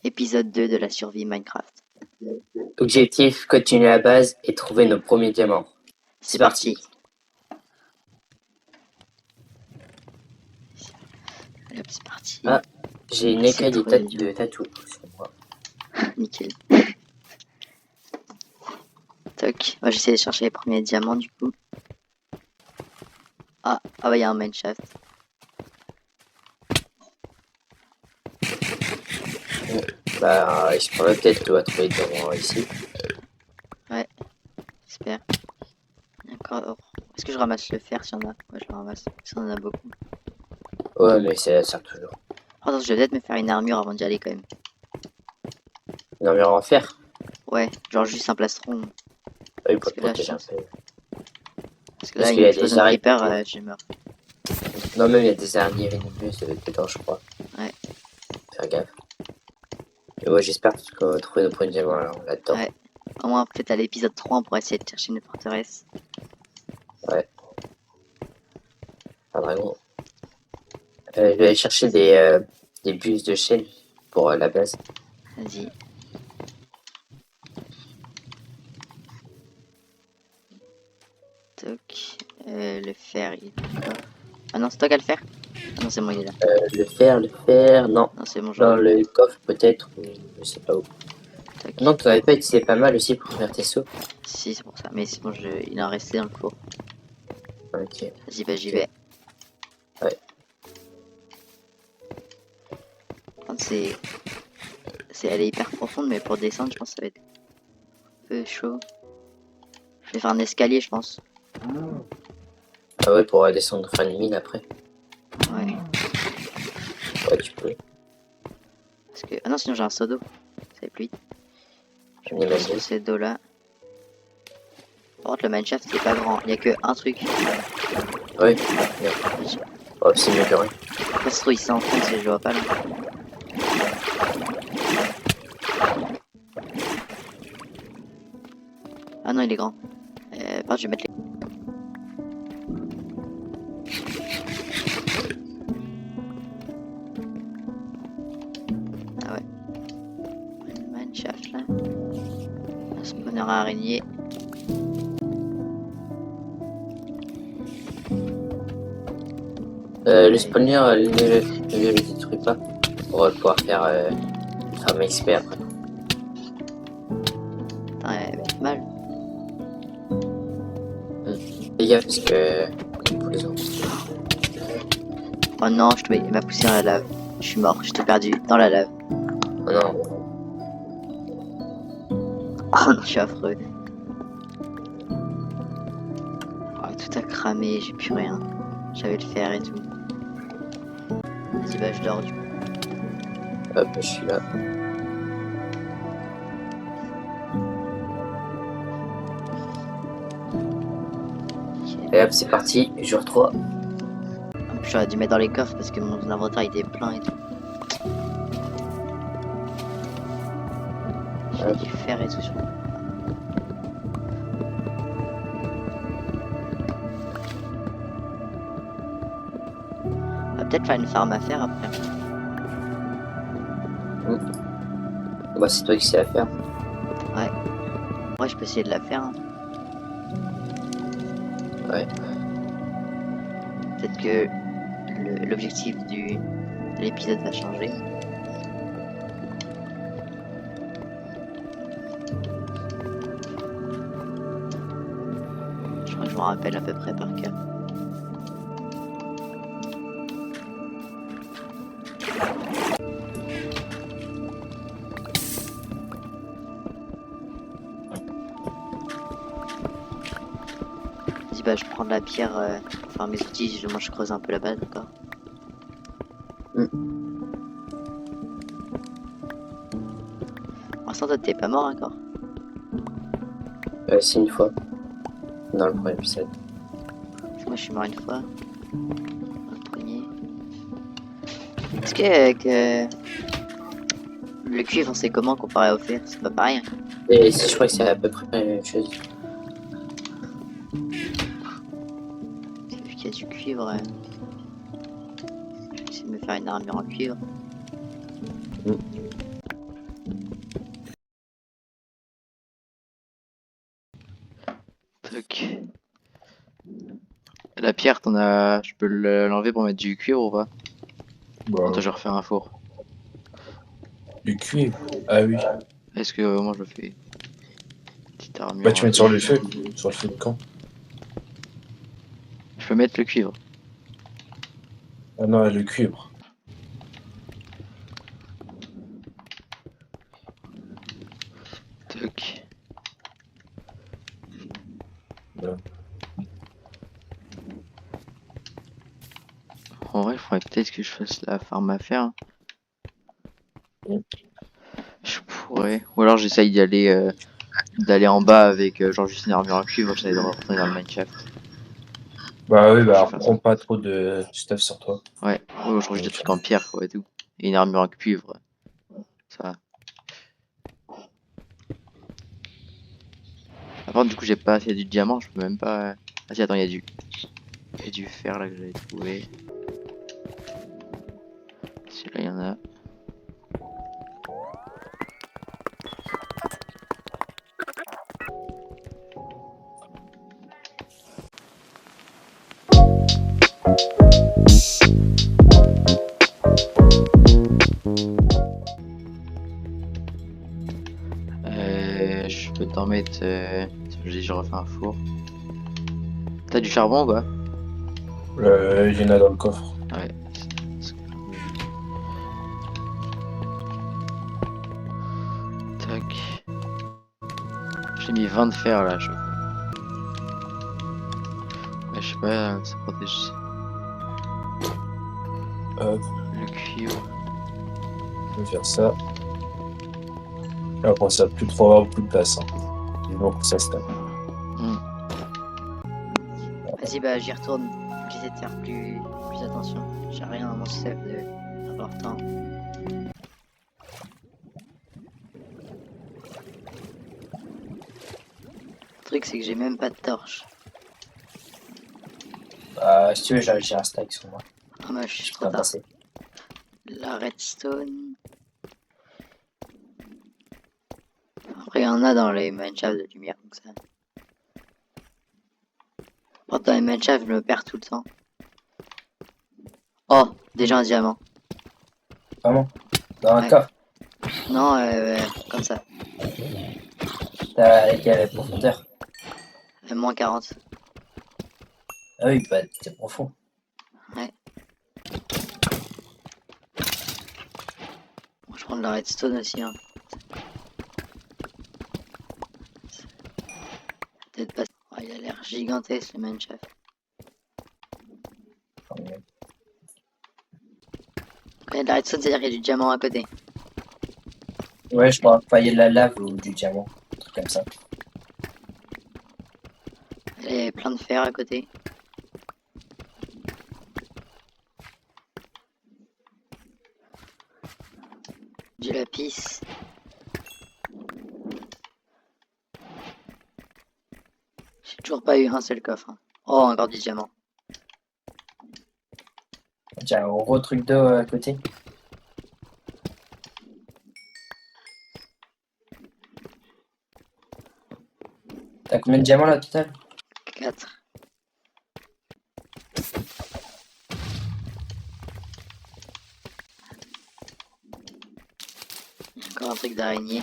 Épisode 2 de la survie Minecraft. Objectif, continuer la base et trouver nos premiers diamants. C'est parti. Allez hop, c'est parti. Ah, j'ai une écaille de tatou sur moi. Nickel. Toc. Moi j'essaie de chercher les premiers diamants du coup. Ah ouais, il y a un mineshaft. Bah, je pourrais peut-être trouver des diamants ici. Ouais, j'espère. D'accord. Est-ce que je ramasse le fer s'il y en a? Ouais, je le ramasse. Ça en a beaucoup. Ouais, mais ça sert toujours. Oh, attends, je vais peut-être me faire une armure avant d'y aller quand même. Une armure en fer? Ouais, genre juste un plastron. Oui, pour Parce te que là, protéger un peu. Parce que Parce là, qu'il y a il des un araignées. creeper, je meurs. Non, même il y a des araignées vénéneuses dedans, je crois. Ouais. Faire gaffe. Et ouais, j'espère qu'on va trouver nos premiers diamants là-dedans. Ouais. Au moins, peut-être à l'épisode 3, on pourra essayer de chercher une forteresse. Ouais. Un dragon. Je vais aller chercher des bus de chêne pour la base. Vas-y. Toc. Le fer, il est là. Ah non, c'est toi qui as le fer? Ah non, c'est moi, il est là. Le fer, non. Non, c'est bon, Dans j'en ai. le coffre peut-être, je sais pas où. Toc. Non, tu n'avais pas utilisé pas mal aussi pour faire tes sauts. Si, c'est pour ça. Mais c'est bon, il en restait dans le four. Ok. Vas-y, bah j'y Ok. vais. Ouais. Elle est hyper profonde, mais pour descendre, je pense que ça va être un peu chaud. Je vais faire un escalier, je pense. Ah ouais, pour descendre faire une mine après. Ouais. Ouais, tu peux. Parce que... Ah non, sinon j'ai un seau d'eau. Ça va plus vite. Je On vais mettre imagine. ce seau d'eau-là. Par contre, le mineshaft, c'est pas grand. Il y a que un truc. Ouais. Oh, c'est mieux que rien. Ça se trouve, il s'enfonce et je vois pas là. Ah non, il est grand. Par contre, je vais mettre les... Ah ouais. Le mineshaft là. Un spawner à araignée. Le spawner, ne le détruit pas. Pour pouvoir faire farm XP après. Putain, elle va être mal. Fais gaffe parce que. Pour les autres. Oh non, il m'a poussé dans la lave. Je suis mort, je t'ai perdu dans la lave. Oh non. Oh non, je suis affreux. Oh, tout a cramé, j'ai plus rien. J'avais le fer et tout. Vas-y, bah je dors du coup. Hop, je suis là. Ok. Et hop, c'est parti. Jour 3. En plus, j'aurais dû mettre dans les coffres parce que mon inventaire était plein et tout. J'ai du fer et tout sur moi. On va peut-être faire une farm à faire après. Bah, c'est toi qui sais la faire. Ouais. Ouais, je peux essayer de la faire. Hein. Ouais. Peut-être que l'objectif de l'épisode va changer. Je crois que je m'en rappelle à peu près par cœur. Vas-y, bah je prends de la pierre pour faire mes outils. Moi je creuse un peu la base, d'accord. Pour l'instant, toi t'es pas mort encore. C'est une fois. Dans le premier épisode. Moi je suis mort une fois. Dans le premier. Est-ce que le cuivre c'est comment comparé au fer? C'est pas pareil. Hein. Et je crois que c'est à peu près la même chose. Vu qu'il y a du cuivre. Je vais essayer de me faire une armure en cuivre. pierre, t'en as. Je peux l'enlever pour mettre du cuivre ou pas? Bah, Attends, je vais refaire un four. du cuivre. Ah oui. Est-ce que moi je fais petite armure? Bah, tu mets sur le feu. Sur le feu de camp. Je peux mettre le cuivre. Ah non, le cuivre. Toc. Voilà. En vrai, il faudrait peut-être que je fasse la farm à faire. Mm. Je pourrais. Ou alors j'essaye d'aller en bas avec genre juste une armure en cuivre, j'essaye de retourner dans le mineshaft. Bah oui, Je vais bah faire ça. prends pas trop de stuff sur toi. Ouais, je trouve des trucs en pierre quoi et tout. Et une armure en cuivre. Ça va. Par contre, du coup, j'ai pas assez du diamant, je peux même pas. Ah si, attends, il y a du fer là que j'avais trouvé. Si là, il y en a. Je peux t'en mettre. Je refais un four. T'as du charbon ou pas? Il y en a dans le coffre. Ouais. Tac. J'ai mis 20 de fer là, je. Ouais, je sais pas, ça protège Hop, le cuivre. je vais faire ça. Et après, ça va plus trop avoir beaucoup de place. Hein. Et donc, ça se tape. Vas-y, bah j'y retourne. J'essaie de faire plus attention. J'ai rien à mon chef de important. Le truc, c'est que j'ai même pas de torche. Si tu veux, j'ai un stack sur moi. Ah, moi je suis Je trop peux tard. passer. La redstone. Après, il y en a dans les mineshafts de lumière, donc ça. Pourtant, les mineshafts, je me perds tout le temps. Oh, déjà un diamant. Vraiment? Dans un Ouais. coffre? Non, comme ça. T'as quelle profondeur? Moins 40. Ah oui, bah t'es profond. Ouais. Bon, je prends de la redstone aussi. Hein. Peut-être pas. Oh, il a l'air gigantesque le mineshaft. Quand il y a de la redstone, c'est-à-dire qu'il y a du diamant à côté. Ouais, je crois. Enfin, il y a de la lave ou du diamant. Un truc comme ça. Il y a plein de fer à côté. Du lapis. J'ai toujours pas eu un seul coffre. Hein. Oh, encore du diamant. Tiens, un gros truc d'eau à côté. T'as combien de diamants là au total? 4. Encore un truc d'araignée.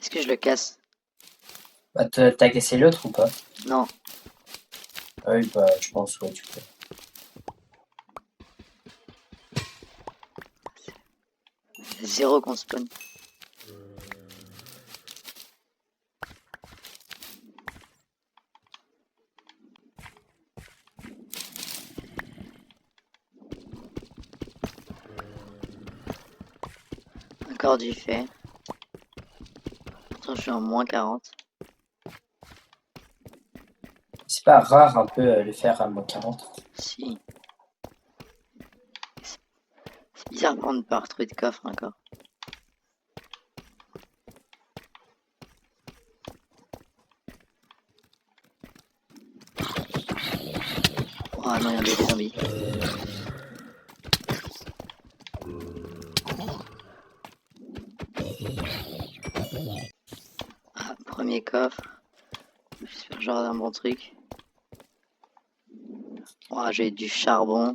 Est-ce que je le casse? Bah, t'as cassé l'autre ou pas? Non. Ah oui, bah je pense, ouais, tu peux. Zéro qu'on spawn. Encore du fer. Attends, je suis en moins 40. C'est pas rare un peu le faire à moins 40. Si. C'est bizarre de ne pas retrouver de coffre encore. Oh non, il y a des zombies. Ah, premier coffre. J'espère que Genre un bon truc. Oh, j'ai du charbon.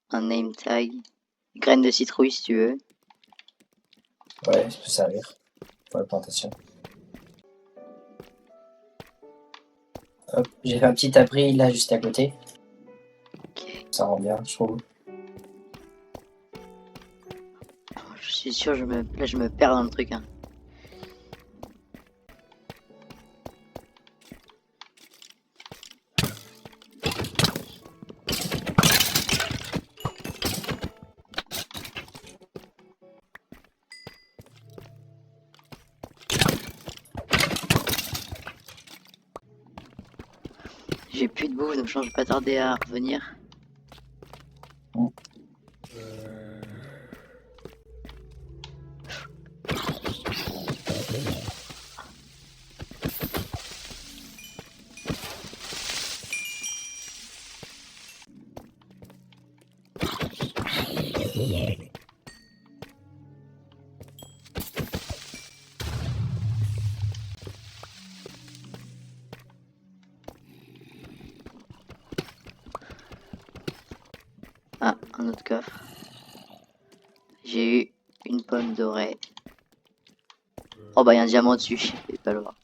Un name tag. Graines de citrouille si tu veux. Ouais, ça peut servir pour la plantation. Hop, j'ai fait un petit abri là juste à côté. Ok. Ça rend bien, je trouve. Je suis sûr, là je me perds dans le truc. Hein. J'ai plus de bouffe, donc je vais pas tarder à revenir. Ah, un autre coffre. J'ai eu une pomme dorée. Oh bah il y a un diamant dessus, je vais pas le voir.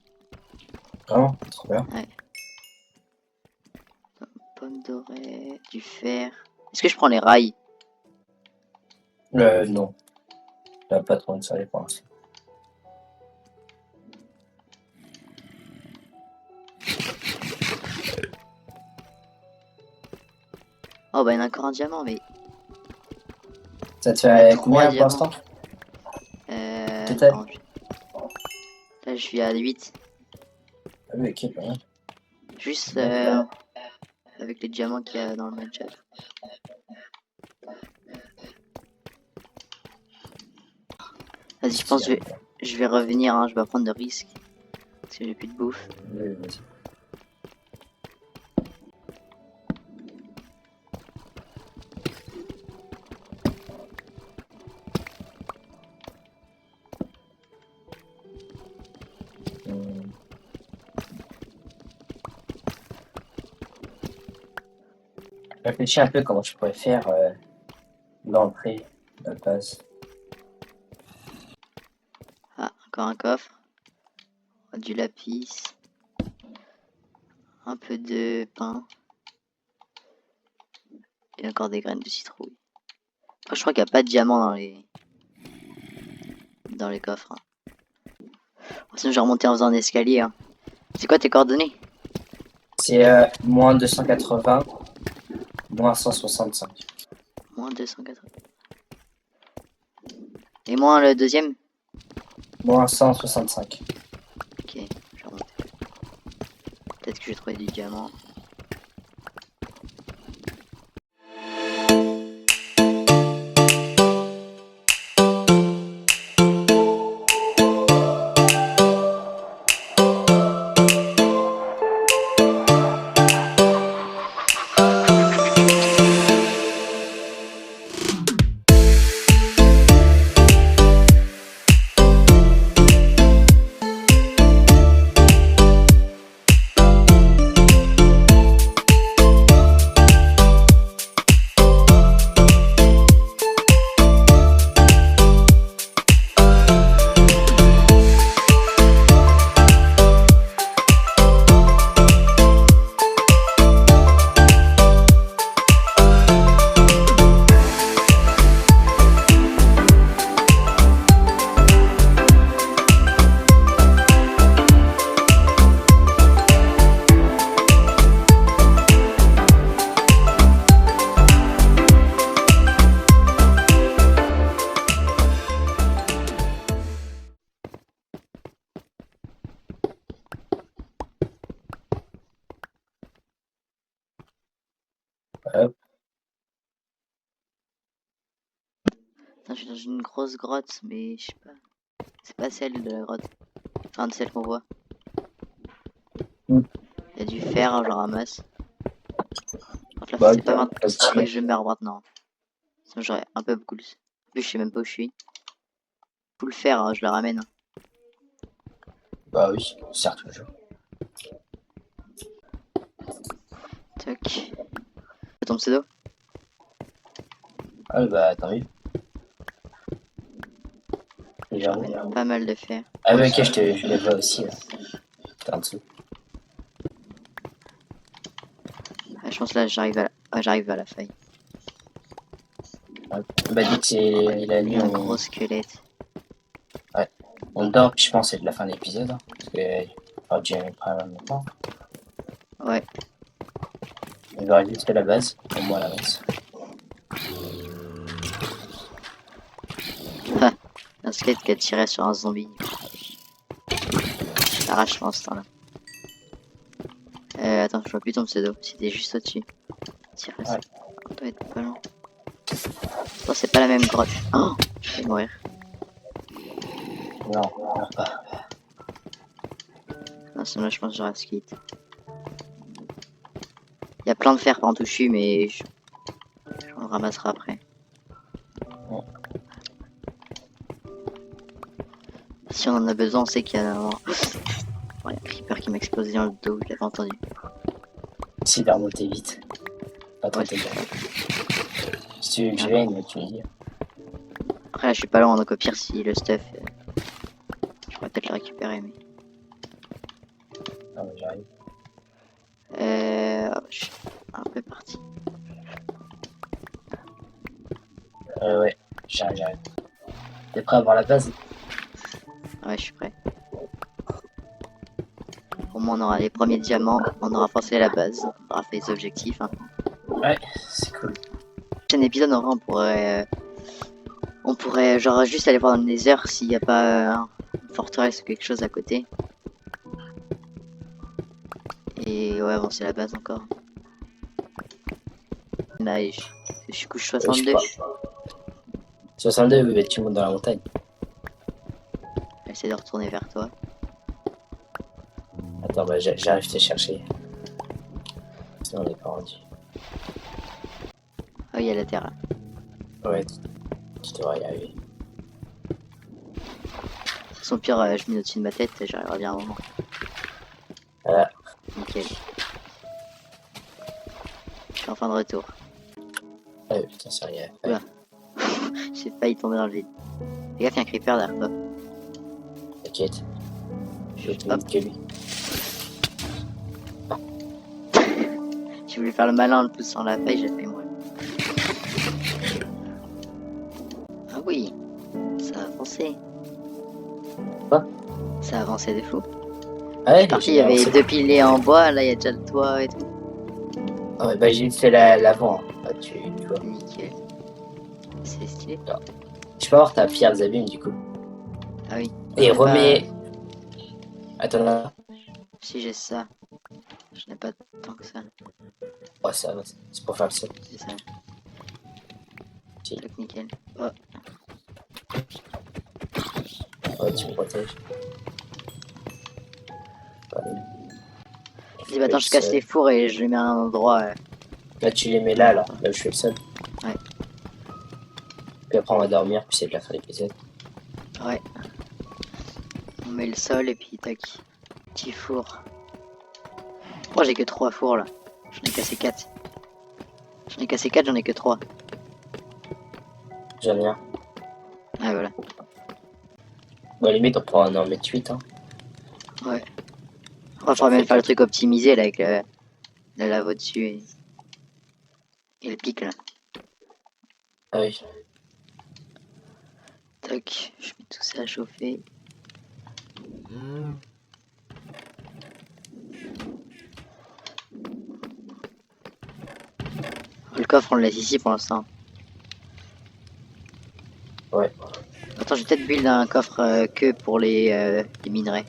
Vraiment, trop bien. Pomme dorée, du fer. Est-ce que je prends les rails? Non. Là, pas trop de ça, pour l'instant. Oh bah il y en a encore un diamant, mais... Ça te fait Trois combien pour diamants. l'instant? Total. Attends, là je suis à 8. Ah oui, ok, pas mal. Juste avec les diamants qu'il y a dans le match. Vas-y, je pense que je vais revenir, hein, je vais pas prendre de risques. Parce que j'ai plus de bouffe. Oui, vas-y. Réfléchis un peu comment je pourrais faire l'entrée de la base. Ah, encore un coffre. Du lapis. Un peu de pain. Et encore des graines de citrouille. Après, je crois qu'il n'y a pas de diamant dans les coffres. Hein. Sinon, je vais remonter en faisant un escalier. Hein. C'est quoi tes coordonnées? C'est moins 280, moins 165. Moins 280. Et moins le deuxième? Moins 165. Ok, je vais remonter. Peut-être que j'ai trouvé du diamant. Hop. Attends, je suis dans une grosse grotte, mais je sais pas. C'est pas celle de la grotte. Enfin, de celle qu'on voit. Mm. Il y a du fer, hein, j'en ramasse. Contre la Bah, c'est pas maintenant. pas C'est pas que stylé. je meurs maintenant. Sinon, j'aurais un peu beaucoup. En plus, je sais même pas où je suis. Tout le fer, hein, je le ramène. Bah oui, sert toujours. Tac. Ton pseudo? Ah bah tant mieux. Je ramène pas mal de fer. Ah oui, ok, je le vois aussi. Là. T'es en dessous. Ah, je pense là j'arrive à la... ah, j'arrive à la faille. Ouais. Bah dès que c'est la Il nuit, y a un gros squelette. on dort, puis je pense que c'est de la fin de l'épisode. Hein, parce que enfin, j'ai pas maintenant. Ouais. On va juste fait la base, au moins la base. Un squelette qui a tiré sur un zombie. Arrache en ce temps là. Attends, je vois plus ton pseudo. C'était juste au-dessus. Tire ça. On doit être pas loin. Non, c'est pas la même grotte. Oh, je vais mourir. Non, on meurt pas. Non, sinon je pense que j'aurai skit. Il y a plein de fer par où je suis, mais je le ramasserai après. Ouais. Si on en a besoin, on sait qu'il y a un... Oh, il y a un creeper qui m'a explosé dans le dos, je l'avais entendu. Si vers monter vite. Pas trop Ouais, t'aider. Si tu veux que je vienne, tu me dis. après là, je suis pas loin, donc au pire, si le stuff... je pourrais peut-être le récupérer, mais... Ah ouais, j'arrive. Oh, je suis un peu parti. Ouais, j'arrive. T'es prêt à voir la base? Ouais, je suis prêt. Au moins, on aura les premiers diamants, on aura pensé à la base, on aura fait les objectifs. Hein. Ouais, c'est cool. Prochain épisode, en vrai, on pourrait genre juste aller voir dans le Nether s'il n'y a pas une forteresse ou quelque chose à côté. Et ouais, avancer la base encore. Là, je suis couche 62. 62, oui, mais tu montes dans la montagne. J'essaie de retourner vers toi. Attends, bah j'arrive te chercher. Sinon on n'est pas rendu. Oh, il y a la terre là. Ouais, tu devrais y arriver. Son pire, je mets au-dessus de ma tête, j'arriverai bien un moment. Voilà. Nickel. Je suis en fin de retour. Ah putain, c'est rien. Oula. J'ai failli tomber dans le vide. Fais gaffe, il y a un creeper derrière toi. T'inquiète. Je vais te mettre que lui. J'ai voulu faire le malin en le poussant la faille, j'ai fait moi. Ah oui, ça a avancé. Quoi? Ça a avancé de fou. Ouais, Parti, il y avait 2 piliers en bois, là il y a déjà le toit et tout. Ah ouais, bah j'ai fait l'avant. Bah, tu vois. Nickel. C'est stylé. Je peux avoir ta pierre des abîmes du coup. Ah oui. Et Ouais, remets. Attends là. Si j'ai ça. Je n'ai pas tant que ça. Ouais, ça va. C'est pour faire le saut. C'est ça. Si. Donc nickel. Oh, Ouais, tu me protèges. Allez. dis bah attends, je casse les fours et je les mets à un endroit. Là, tu les mets là où je fais le sol. Ouais. Puis après, on va dormir, puis c'est de la fin de l'épisode. Ouais. On met le sol et puis tac. Petit four. Pourquoi j'ai que 3 fours là? J'en ai cassé 4. J'en ai cassé 4, j'en ai que 3. J'en ai un. Ah voilà. Bon, à la limite, on prend un 1m8. Hein. Ouais. On va même faire le truc optimisé là avec la lave au-dessus et le pic là. Ah oui. Tac, je mets tout ça à chauffer. Le coffre on le laisse ici pour l'instant. Ouais. Attends, j'ai peut-être build un coffre que pour les minerais.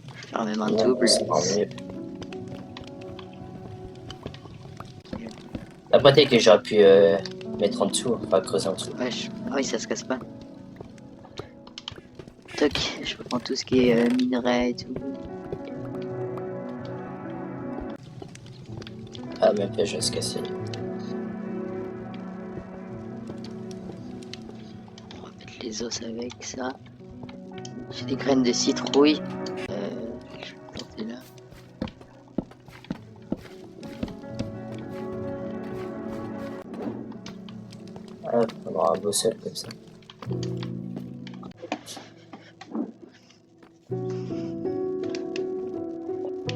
Je vais faire même un double. C'est pas mieux. Après, peut-être que j'aurais pu mettre en dessous, enfin creuser en dessous. Ouais, ah oui, ça se casse pas. Toc, je reprends tout ce qui est minerais et tout. Ah, même piège va se casser. On va mettre les os avec ça. J'ai des graines de citrouille. Je vais planter là. Ah, on aura un beau seul comme ça.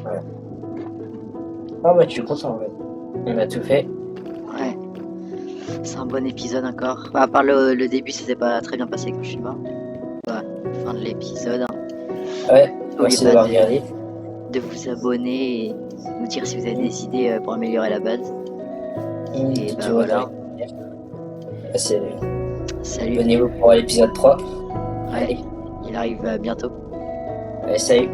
Voilà. Ah bah, je suis content, en fait. On a tout fait. Ouais. C'est un bon épisode encore. Bah, à part le début, c'était pas très bien passé quand je suis mort. Bah, fin de l'épisode. Hein. Ouais, N'oubliez merci pas d'avoir regardé. de vous abonner et nous dire si vous avez des idées pour améliorer la base. Et bah voilà. Salut. Salut. Abonnez-vous pour l'épisode 3. Ouais, il arrive bientôt. Ouais, salut.